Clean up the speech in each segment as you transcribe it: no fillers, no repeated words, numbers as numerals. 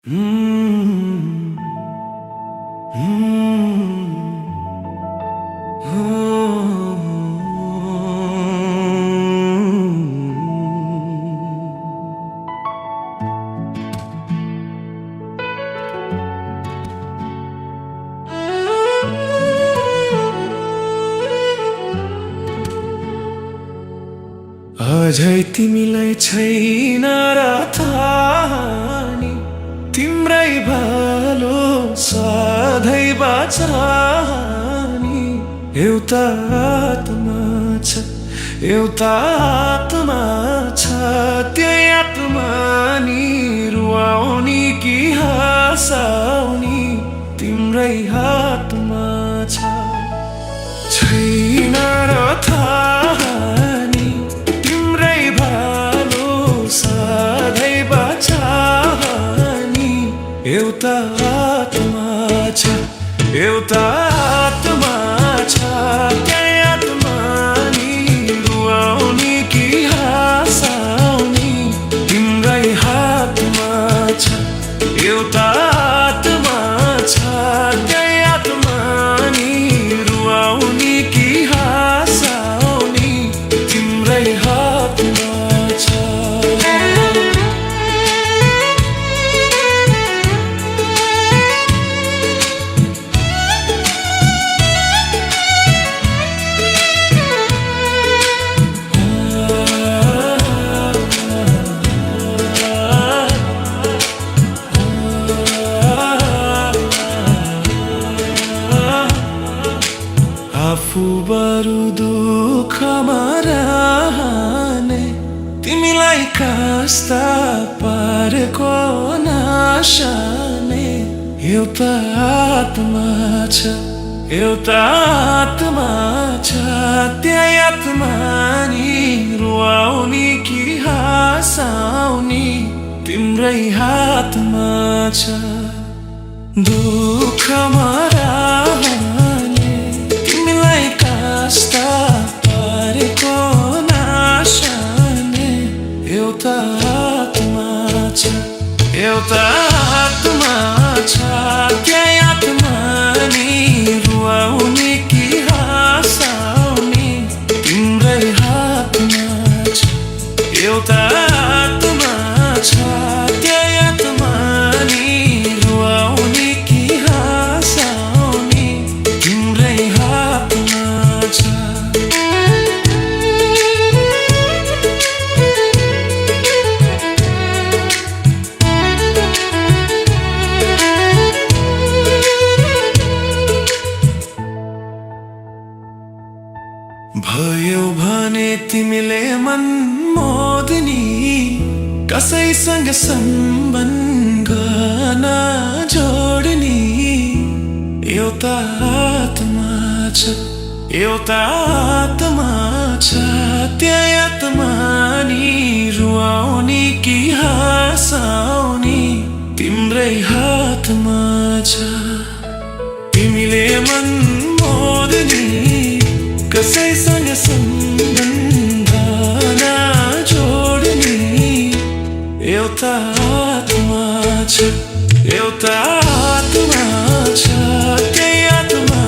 अझै तिमीलाई छैन र थाहा नि तिम्रै भालो सधैँ बाचानी एउटा आत्मा छ एउटा आत्मा छ त्यही आत्मा नि रुवाउने कि हँसाउने तिम्रै हातमा छ छैन र थाहा नि तिम्रै भालो सधैँ बाचानी एउटा आत्मा छ एउटा आत्मा छ त्यही आत्मा नि रुवाउने कि हँसाउने तिम्रै हातमा छ एउटा आत्मा छ त्यही आत्मा नि रुवाउने कि हँसाउने तिम्रै हातमा छ आफू बरु दुःखमा रहने तिमीलाई कस्ता पारेको नशाने एउटा आत्मा छ एउटा आत्मा छ त्यही आत्मा नि रुवाउने कि हँसाउने तिम्रै हातमा छ दुःखमा रहने तिमीलाई कस्ता पारेको नशाने एउटा आत्मा छ एउटा आत्मा छ त्यही आत्मा नि रुवाउने कि हँसाउने तिम्रै हातमा छ एउटा आत्मा छ त्यही आत्मा नि रुवाउने कि हँसाउने तिम्रै हातमा छ भयो भने तिमीले मन मोदनी कसैसँग सम्बन्ध नजोड्ने एउटा आत्मा छ एउटा आत्मा छ त्यही आत्मा नि रुवाउने कि हँसाउने तिम्रै हातमा छ तिमीले मन मोदनी कसैसँग सम्बन्ध नजोड्ने एउटा आत्मा छ एउटा आत्मा छ त्यही आत्मा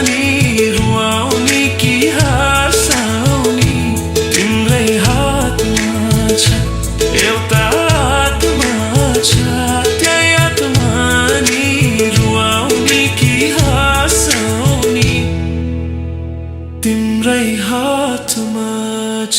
नि रुवाउने कि हँसाउने तिम्रै हातमा छ एउटा आत्मा छ त्यही आत्मा नि रुवाउने कि हँसाउने तिम्रै हातमा छ।